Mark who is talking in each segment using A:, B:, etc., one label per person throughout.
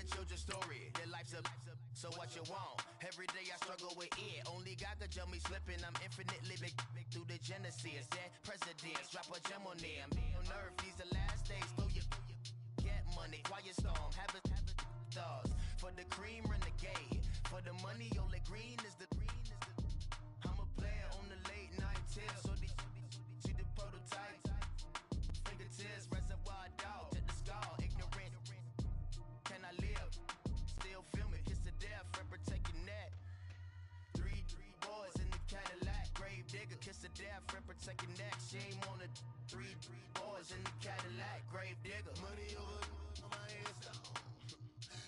A: children's story. Their life's a so what you want? Every day I struggle with it. Only God could tell me slipping. I'm infinitely big through the genesis. Dead presidents, drop a gem on them. On earth, these the last days. Throw your get money, quiet storm. Have a thoughts for the cream renegade. For the money, only green is the green is the. I'm a player on the late night tips. So they see the prototype. Fingertips, reservoir dog. Check the skull, ignorant. Can I live? Still film it, kiss to death, friend protect your neck. Three boys in the Cadillac, grave digger, kiss to death, friend protect your neck. Shame on the three boys in the Cadillac, grave digger. Money over my headstone.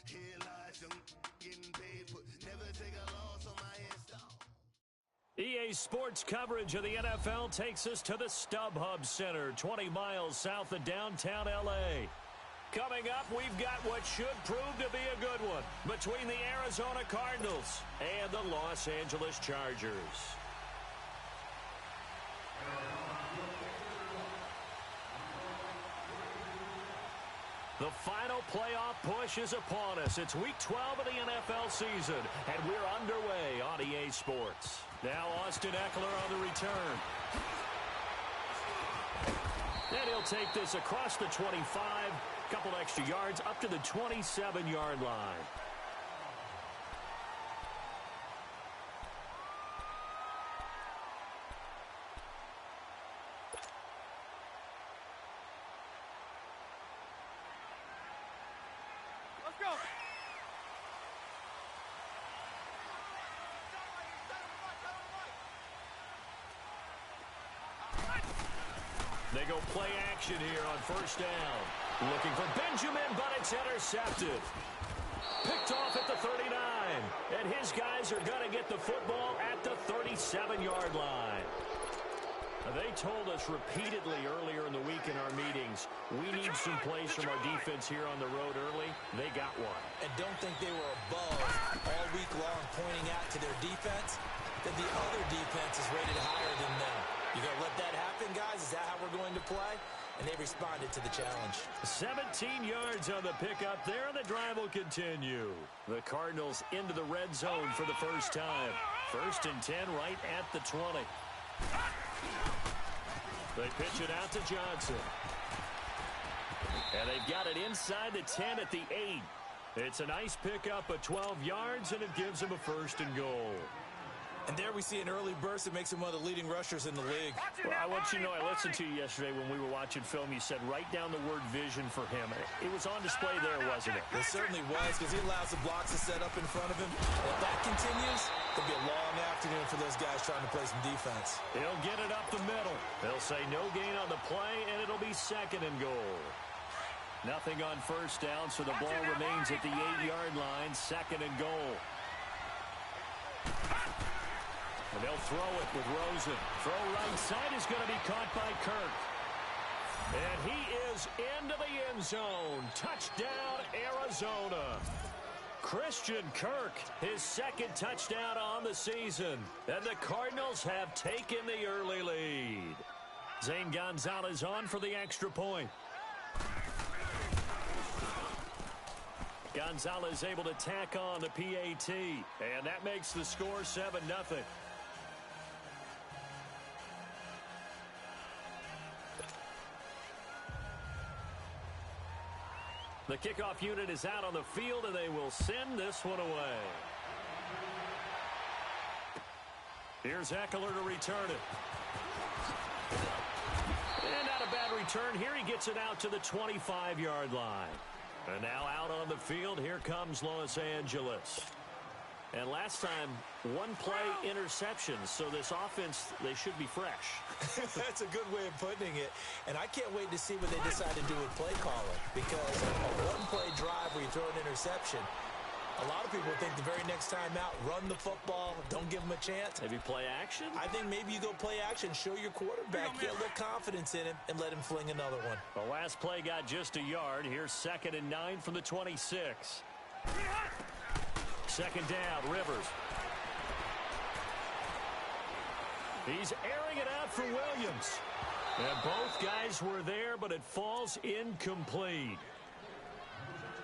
A: Here lies young, getting paid, but never take a loss on my headstone.
B: EA Sports coverage of the NFL takes us to the StubHub Center, 20 miles south of downtown L.A. Coming up, we've got what should prove to be a good one between the Arizona Cardinals and the Los Angeles Chargers. The final playoff push is upon us. It's week 12 of the NFL season, and we're underway on EA Sports. Now Austin Eckler on the return. And he'll take this across the 25, couple extra yards up to the 27-yard line.
C: Let's go.
B: They go play action here on first down. Looking for Benjamin, but it's intercepted. Picked off at the 39. And his guys are going to get the football at the 37-yard line. They told us repeatedly earlier in the week in our meetings, we need some plays from our defense here on the road early. They got one.
D: And don't think they were above all week long pointing out to their defense that the other defense is rated higher than them. You going to let that happen, guys? Is that how we're going to play? And they responded to the challenge.
B: 17 yards on the pickup there, and the drive will continue. The Cardinals into the red zone for the first time. 1st and 10 right at the 20. They pitch it out to Johnson. And they've got it inside the 10 at the 8. It's a nice pickup of 12 yards, and it gives them a 1st and goal.
D: And there we see an early burst that makes him one of the leading rushers in the league.
B: Well, I want you to know, I listened to you yesterday when we were watching film. You said write down the word vision for him. It was on display there, wasn't it?
D: It certainly was, because he allows the blocks to set up in front of him. And if that continues, it'll be a long afternoon for those guys trying to play some defense.
B: He'll get it up the middle. They'll say no gain on the play, and it'll be 2nd and goal. Nothing on first down, so the ball remains at the 8-yard line, 2nd and goal. And they'll throw it with Rosen. Throw right side is going to be caught by Kirk. And he is into the end zone. Touchdown, Arizona. Christian Kirk, his 2nd touchdown on the season. And the Cardinals have taken the early lead. Zane Gonzalez on for the extra point. Gonzalez able to tack on the PAT. And that makes the score 7-0. The kickoff unit is out on the field, and they will send this one away. Here's Eckler to return it. And not a bad return here. He gets it out to the 25-yard line. And now out on the field, here comes Los Angeles. And last time, 1 play interception. So this offense, they should be fresh.
D: That's a good way of putting it. And I can't wait to see what they decide to do with play calling. Because a 1-play drive where you throw an interception, a lot of people think the very next time out, run the football, don't give them a chance.
B: Maybe play action?
D: I think maybe you go play action, show your quarterback, get a little confidence in him, and let him fling another one.
B: The last play got just a yard. Here's 2nd and 9 from the 26. 2nd down, Rivers. He's airing it out for Williams. And both guys were there, but it falls incomplete.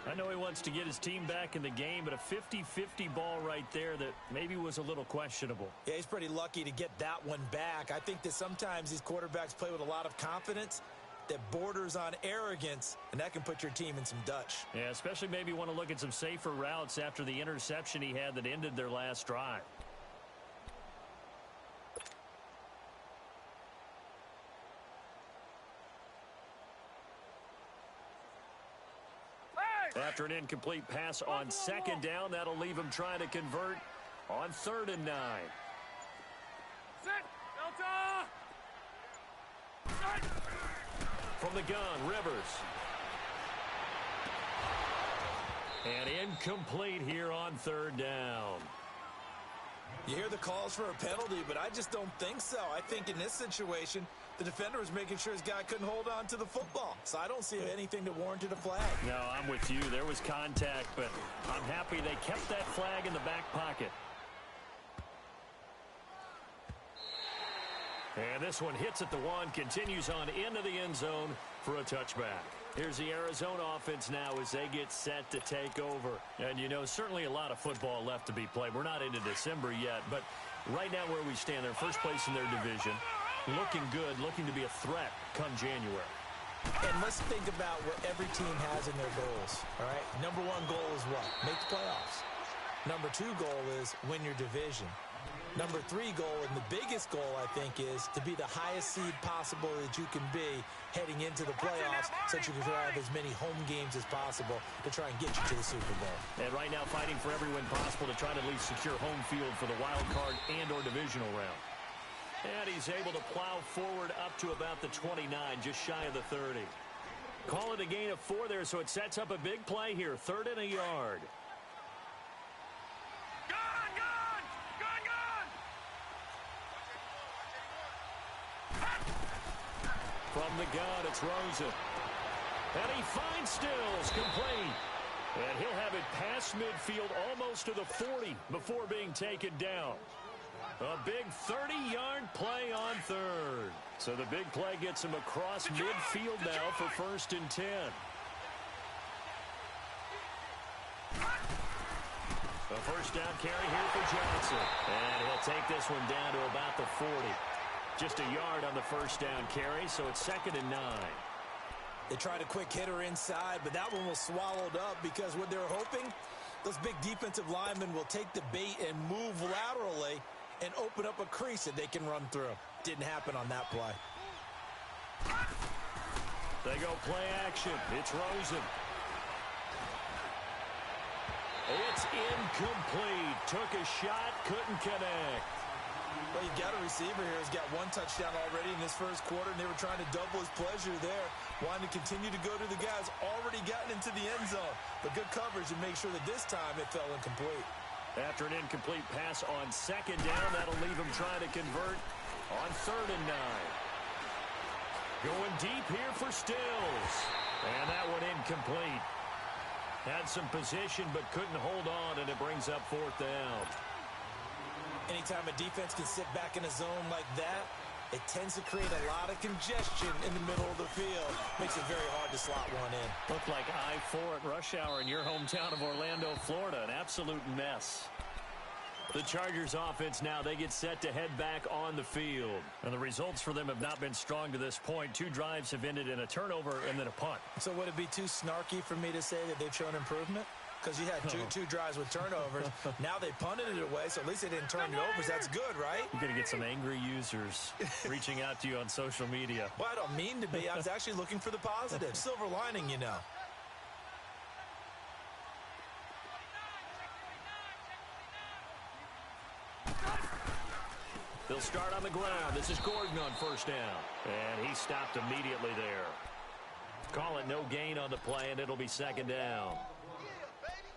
B: I know he wants to get his team back in the game, but a 50-50 ball right there that maybe was a little questionable.
D: Yeah, he's pretty lucky to get that one back. I think that sometimes these quarterbacks play with a lot of confidence that borders on arrogance, and that can put your team in some Dutch.
B: Yeah, especially maybe want to look at some safer routes after the interception he had that ended their last drive. After an incomplete pass on second down, that'll leave him trying to convert on 3rd and 9.
C: Sit, Delta! Sit!
B: From the gun, Rivers. And incomplete here on 3rd down.
D: You hear the calls for a penalty, but I just don't think so. I think in this situation, the defender was making sure his guy couldn't hold on to the football. So I don't see anything that warranted a flag.
B: No, I'm with you. There was contact, but I'm happy they kept that flag in the back pocket. And this one hits at the 1, continues on into the end zone for a touchback. Here's the Arizona offense now as they get set to take over. And, you know, certainly a lot of football left to be played. We're not into December yet, but right now where we stand, they're first place in their division. Looking good, looking to be a threat come January.
D: And let's think about what every team has in their goals, all right? Number 1 goal is what? Make the playoffs. Number 2 goal is win your division. Number 3 goal, and the biggest goal, I think, is to be the highest seed possible that you can be heading into the playoffs so that you can have as many home games as possible to try and get you to the Super Bowl.
B: And right now fighting for every win possible to try to at least secure home field for the wild card and or divisional round. And he's able to plow forward up to about the 29, just shy of the 30. Call it a gain of 4 there, so it sets up a big play here. 3rd and a yard. From the gun, it's Rosen. And he finds Stills, complete. And he'll have it past midfield almost to the 40 before being taken down. A big 30-yard play on 3rd. So the big play gets him across midfield now for 1st and 10. A first down carry here for Johnson. And he'll take this one down to about the 40. Just a yard on the first down carry, so it's 2nd and 9.
D: They tried a quick hitter inside, but that one was swallowed up because what they were hoping, those big defensive linemen will take the bait and move laterally and open up a crease that they can run through. Didn't happen on that play.
B: They go play action. It's Rosen. It's incomplete. Took a shot, couldn't connect.
D: Well, you've got a receiver here who's got 1 touchdown already in this first quarter, and they were trying to double his pleasure there, wanting to continue to go to the guys already gotten into the end zone. But good coverage to make sure that this time it fell incomplete.
B: After an incomplete pass on 2nd down, that'll leave him trying to convert on 3rd and 9. Going deep here for Stills. And that one incomplete. Had some position but couldn't hold on, and it brings up 4th down.
D: Anytime a defense can sit back in a zone like that, it tends to create a lot of congestion in the middle of the field. Makes it very hard to slot one in.
B: Looked like I-4 at rush hour in your hometown of Orlando, Florida. An absolute mess. The Chargers offense now, they get set to head back on the field. And the results for them have not been strong to this point. 2 drives have ended in a turnover and then a punt.
D: So would it be too snarky for me to say that they've shown improvement? Because you had two drives with turnovers. Now they punted it away, so at least they didn't turn it over. So that's good, right?
B: You're going to get some angry users reaching out to you on social media.
D: Well, I don't mean to be. I was actually looking for the positive. Silver lining, you know.
B: They'll start on the ground. This is Gordon on first down. And he stopped immediately there. Call it no gain on the play, and it'll be 2nd down.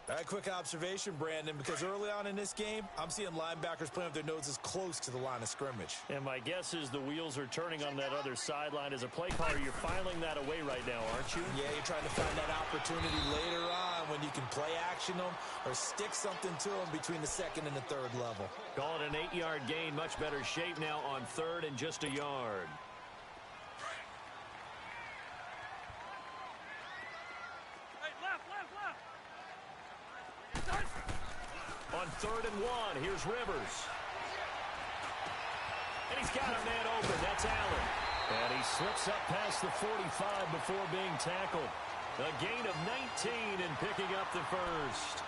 D: A quick observation, Brandon, because early on in this game, I'm seeing linebackers playing with their noses close to the line of scrimmage.
B: And my guess is the wheels are turning on that other sideline. As a play caller, you're filing that away right now, aren't you?
D: Yeah, you're trying to find that opportunity later on when you can play action them or stick something to them between the 2nd and the 3rd level.
B: Call it an 8-yard gain. Much better shape now on 3rd and just a yard.
C: Hey, left.
B: on 3rd and 1. Here's Rivers. And he's got a man open. That's Allen. And he slips up past the 45 before being tackled. A gain of 19 and picking up the first.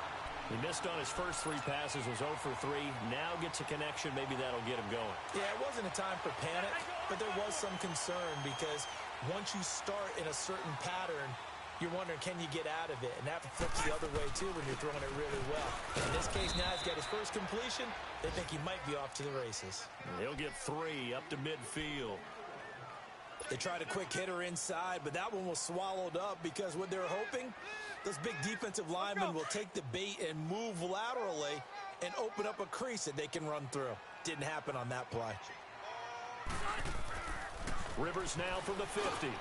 B: He missed on his first 3 passes, was 0 for 3. Now gets a connection. Maybe that'll get him going.
D: Yeah, it wasn't a time for panic, but there was some concern because once you start in a certain pattern, you're wondering, can you get out of it? And that flips the other way, too, when you're throwing it really well. In this case, now he's got his first completion. They think he might be off to the races.
B: He'll get 3 up to midfield.
D: They tried a quick hitter inside, but that one was swallowed up because what they're hoping, those big defensive linemen will take the bait and move laterally and open up a crease that they can run through. Didn't happen on that play.
B: Rivers now from the 50.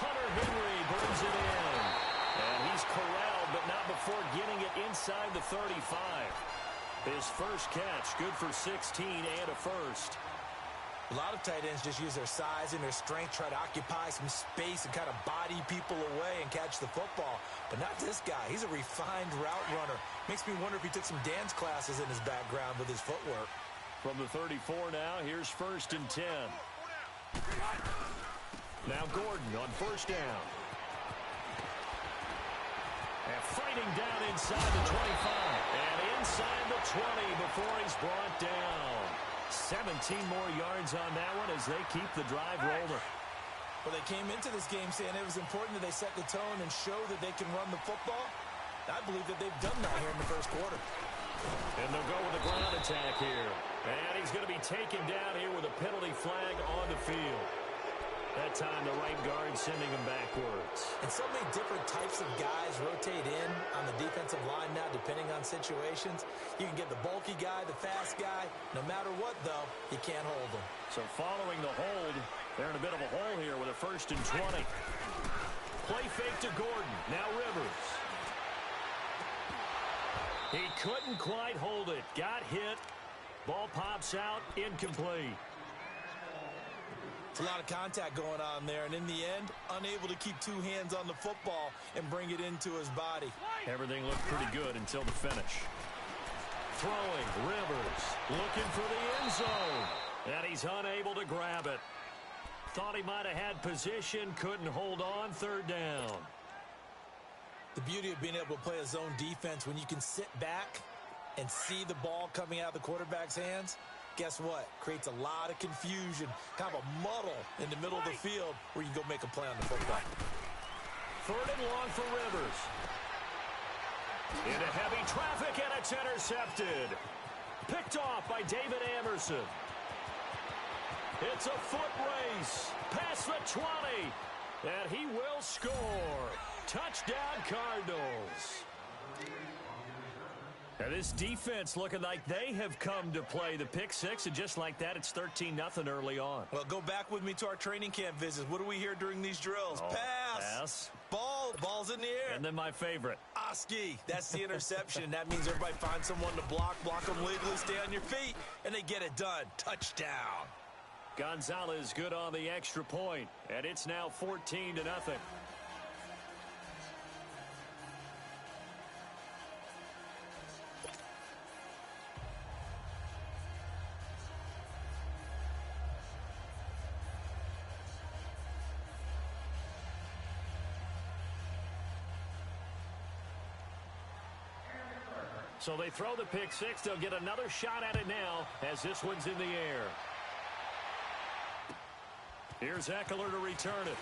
B: Hunter Henry brings it in. And he's corralled, but not before getting it inside the 35. His first catch, good for 16 and a first.
D: A lot of tight ends just use their size and their strength, try to occupy some space and kind of body people away and catch the football. But not this guy. He's a refined route runner. Makes me wonder if he took some dance classes in his background with his footwork.
B: From the 34 now, here's 1st and 10. Now Gordon on 1st down. And fighting down inside the 25. And inside the 20 before he's brought down. 17 more yards on that one as they keep the drive rolling.
D: Well, they came into this game saying it was important that they set the tone and show that they can run the football. I believe that they've done that here in the first quarter.
B: And they'll go with a ground attack here. And he's going to be taken down here with a penalty flag on the field. That time the right guard sending him backwards.
D: And so many different types of guys rotate in on the defensive line now depending on situations. You can get the bulky guy, the fast guy. No matter what, though, you can't hold them.
B: So following the hold, they're in a bit of a hole here with a 1st and 20. Play fake to Gordon. Now Rivers. He couldn't quite hold it. Got hit. Ball pops out. Incomplete.
D: It's a lot of contact going on there, and in the end, unable to keep 2 hands on the football and bring it into his body.
B: Everything looked pretty good until the finish. Throwing, Rivers, looking for the end zone, and he's unable to grab it. Thought he might have had position, couldn't hold on, 3rd down.
D: The beauty of being able to play a zone defense when you can sit back and see the ball coming out of the quarterback's hands, guess what? Creates a lot of confusion, kind of a muddle in the middle of the field where you go make a play on the football.
B: 3rd and long for Rivers. Into heavy traffic, and it's intercepted. Picked off by David Amerson. It's a foot race. Past the 20. And he will score. Touchdown, Cardinals. Now this defense looking like they have come to play the pick 6, and just like that, it's 13-0 early on.
D: Well, go back with me to our training camp visits. What do we hear during these drills?
B: Oh,
D: pass. Ball's in the air.
B: And then my favorite.
D: Oski. That's the interception. That means everybody finds someone to block them legally, stay on your feet, and they get it done. Touchdown.
B: Gonzalez good on the extra point, and it's now 14-0. So they throw the pick 6. They'll get another shot at it now as this one's in the air. Here's Eckler to return it.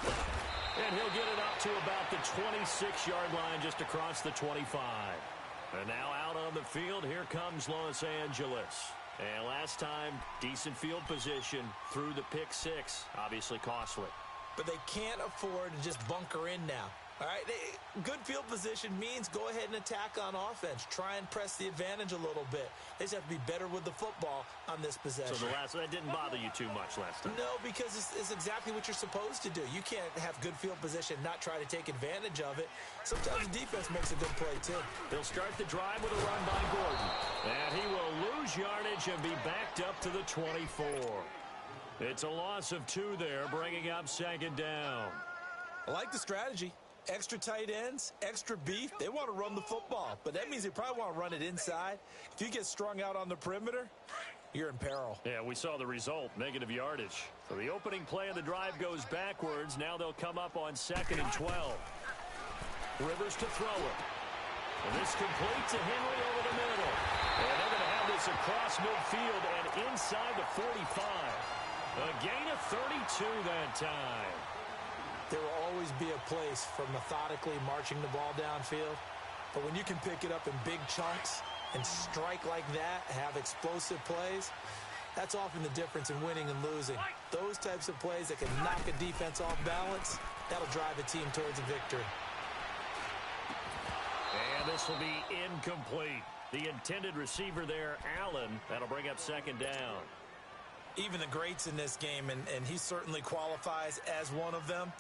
B: And he'll get it up to about the 26-yard line just across the 25. And now out on the field, here comes Los Angeles. And last time, decent field position through the pick 6. Obviously costly.
D: But they can't afford to just bunker in now. All right, good field position means go ahead and attack on offense. Try and press the advantage a little bit. They just have to be better with the football on this possession.
B: So that didn't bother you too much last time?
D: No, because it's exactly what you're supposed to do. You can't have good field position and not try to take advantage of it. Sometimes the defense makes a good play, too.
B: They'll start the drive with a run by Gordon. And he will lose yardage and be backed up to the 24. It's a loss of 2 there, bringing up 2nd down.
D: I like the strategy. Extra tight ends, extra beef, they want to run the football. But that means they probably want to run it inside. If you get strung out on the perimeter, you're in peril.
B: Yeah, we saw the result, negative yardage. So the opening play of the drive goes backwards. Now they'll come up on 2nd and 12. Rivers to throw it. And this complete to Henry over the middle. And they're going to have this across midfield and inside the 45. A gain of 32 that time.
D: There will always be a place for methodically marching the ball downfield. But when you can pick it up in big chunks and strike like that, have explosive plays, that's often the difference in winning and losing. Those types of plays that can knock a defense off balance, that'll drive a team towards a victory.
B: And this will be incomplete. The intended receiver there, Allen, that'll bring up 2nd down.
D: Even the greats in this game, and he certainly qualifies as one of them,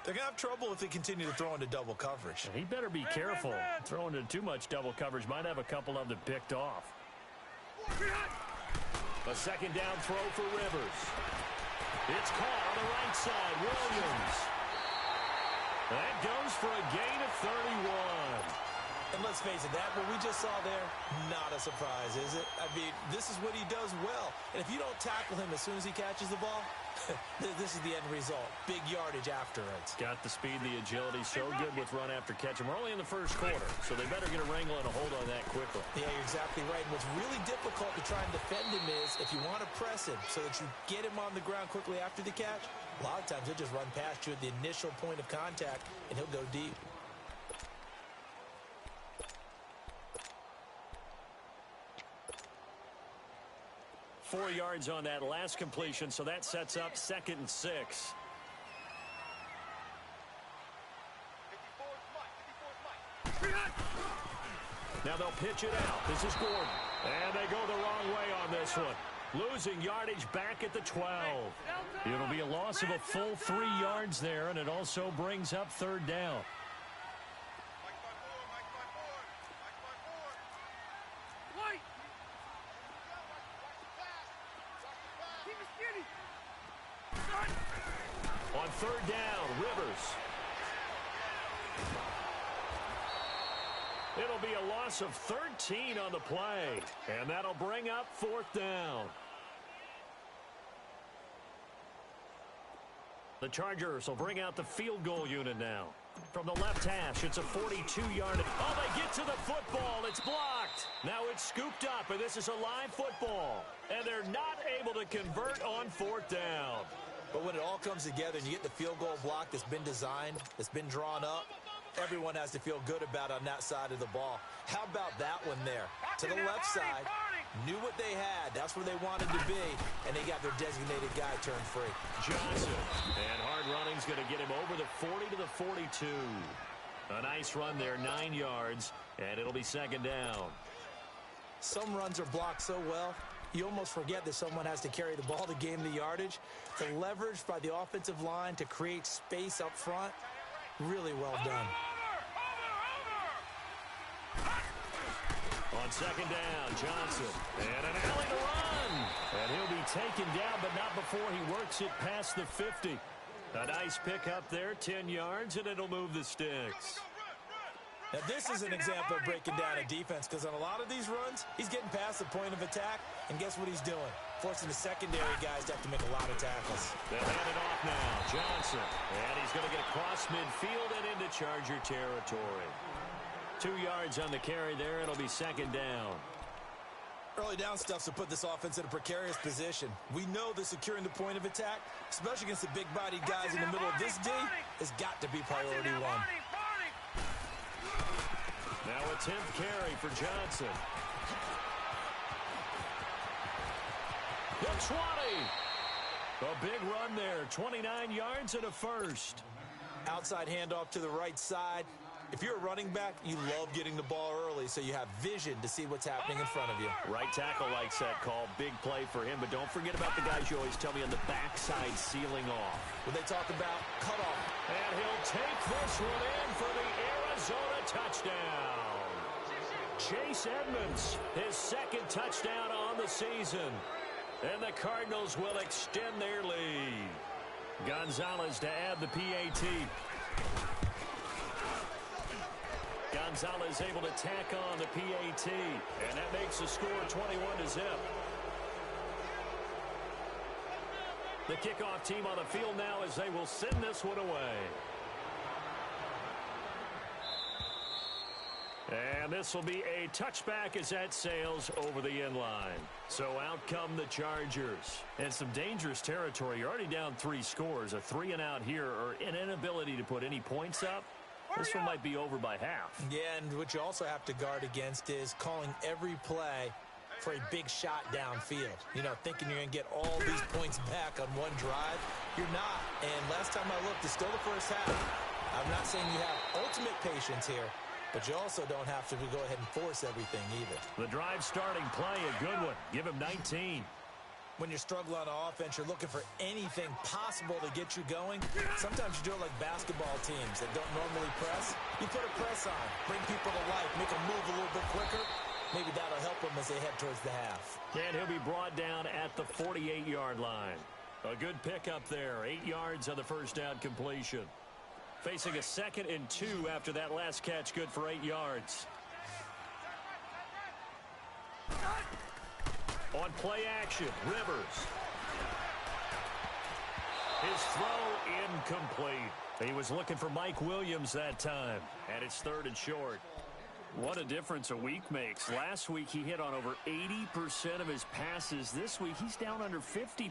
D: they're going to have trouble if they continue to throw into double coverage.
B: He better be careful. Throwing into too much double coverage might have a couple of them picked off. A 2nd down throw for Rivers. It's caught on the right side. Williams. That goes for a gain of 31.
D: And let's face it, that what we just saw there, not a surprise, is it? I mean, this is what he does well. And if you don't tackle him as soon as he catches the ball, this is the end result. Big yardage afterwards.
B: Got the speed, the agility, so good with run after catch. And we're only in the first quarter, so they better get a wrangle and a hold on that quickly.
D: Yeah, you're exactly right. And what's really difficult to try and defend him is if you want to press him so that you get him on the ground quickly after the catch, a lot of times he'll just run past you at the initial point of contact, and he'll go deep.
B: Four yards on that last completion, so that sets up 2nd and 6. Now they'll pitch it out. This is Gordon. And they go the wrong way on this one. Losing yardage back at the 12. It'll be a loss of a full 3 yards there, and it also brings up 3rd down. On 3rd down, Rivers. It'll be a loss of 13 on the play, and that'll bring up 4th down. The Chargers will bring out the field goal unit now. From the left hash, it's a 42-yard. Oh, they get to the football. It's blocked. Now it's scooped up, and this is a live football. And they're not able to convert on 4th down.
D: But when it all comes together and you get the field goal block that's been designed, that's been drawn up, everyone has to feel good about on that side of the ball. How about that one there? To the left side, knew what they had. That's where they wanted to be, and they got their designated guy turned free.
B: Johnson, and hard running's going to get him over the 40 to the 42. A nice run there, 9 yards, and it'll be 2nd down.
D: Some runs are blocked so well, you almost forget that someone has to carry the ball to gain the yardage. The leverage by the offensive line to create space up front, really well done.
B: On 2nd down, Johnson, and an alley to run. And he'll be taken down, but not before he works it past the 50. A nice pickup there, 10 yards, and it'll move the sticks.
D: Now, this is an example of breaking down a defense, because on a lot of these runs, he's getting past the point of attack, and guess what he's doing? Forcing the secondary guys to have to make a lot of tackles.
B: They'll hand it off now, Johnson. And he's going to get across midfield and into Charger territory. 2 yards on the carry there. It'll be 2nd down.
D: Early down stuffs will put this offense in a precarious position. We know that securing the point of attack, especially against the big-bodied guys in the middle of this D, has got to be priority one.
B: Now a 10th carry for Johnson. The 20. A big run there. 29 yards and a first.
D: Outside handoff to the right side. If you're a running back, you love getting the ball early so you have vision to see what's happening in front of you.
B: Right tackle likes that call. Big play for him. But don't forget about the guys you always tell me on the backside sealing off.
D: When they talk about cutoff.
B: And he'll take this one in for the Arizona touchdown. Chase Edmonds, his 2nd touchdown on the season. And the Cardinals will extend their lead. Gonzalez to add the PAT. Gonzalez able to tack on the PAT, and that makes the score 21-0. The kickoff team on the field now as they will send this one away. And this will be a touchback as that sails over the end line. So out come the Chargers. And some dangerous territory. You're already down 3 scores. A 3-and-out here, or an inability to put any points up. This one might be over by half.
D: Yeah, and what you also have to guard against is calling every play for a big shot downfield. You know, thinking you're going to get all these points back on one drive. You're not. And last time I looked, it's still the first half. I'm not saying you have ultimate patience here, but you also don't have to go ahead and force everything either.
B: The drive starting play, a good one. Give him 19.
D: When you're struggling on offense, you're looking for anything possible to get you going. Sometimes you do it like basketball teams that don't normally press. You put a press on, bring people to life, make them move a little bit quicker. Maybe that'll help them as they head towards the half.
B: And he'll be brought down at the 48-yard line. A good pickup there. 8 yards on the first down completion. Facing a 2nd and 2 after that last catch, good for 8 yards. On play action, Rivers. His throw incomplete. He was looking for Mike Williams that time. And it's 3rd and short. What a difference a week makes. Last week he hit on over 80% of his passes. This week he's down under 50%.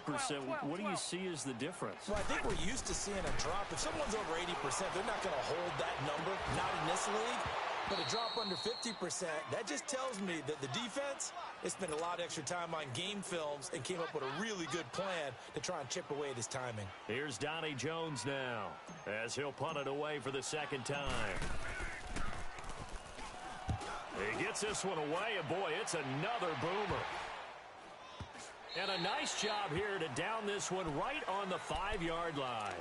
B: What do you see as the difference?
D: Well, I think we're used to seeing a drop. If someone's over 80%, they're not going to hold that number, not in this league. But a drop under 50%, that just tells me that the defense has spent a lot of extra time on game films and came up with a really good plan to try and chip away at his timing.
B: Here's Donnie Jones now as he'll punt it away for the 2nd time. He gets this one away, and boy, it's another boomer. And a nice job here to down this one right on the 5-yard line.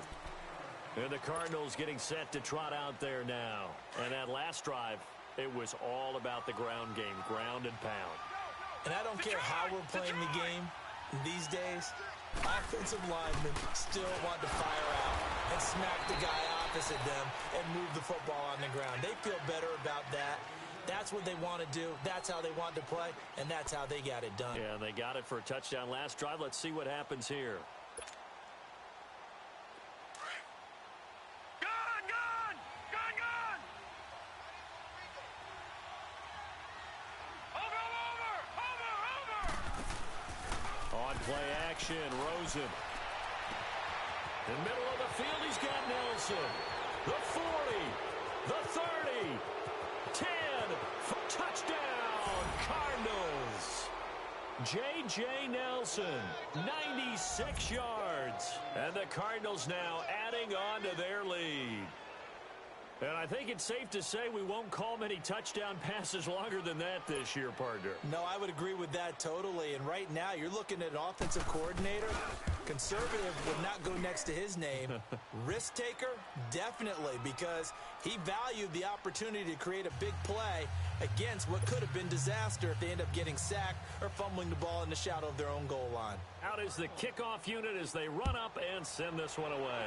B: And the Cardinals getting set to trot out there now. And that last drive, it was all about the ground game, ground and pound.
D: And I don't care how we're playing the game these days, offensive linemen still want to fire out and smack the guy opposite them and move the football on the ground. They feel better about that. That's what they want to do. That's how they want to play, and that's how they got it done.
B: Yeah, they got it for a touchdown last drive. Let's see what happens here. On play action, Rosen. In the middle of the field, he's got Nelson. The 40, the 30, 10, touchdown, Cardinals. J.J. Nelson, 96 yards. And the Cardinals now adding on to their lead. And I think it's safe to say we won't call many touchdown passes longer than that this year, partner.
D: No, I would agree with that totally. And right now, you're looking at an offensive coordinator. Conservative would not go next to his name. Risk taker, definitely, because he valued the opportunity to create a big play against what could have been disaster if they end up getting sacked or fumbling the ball in the shadow of their own goal line.
B: Out is the kickoff unit as they run up and send this one away.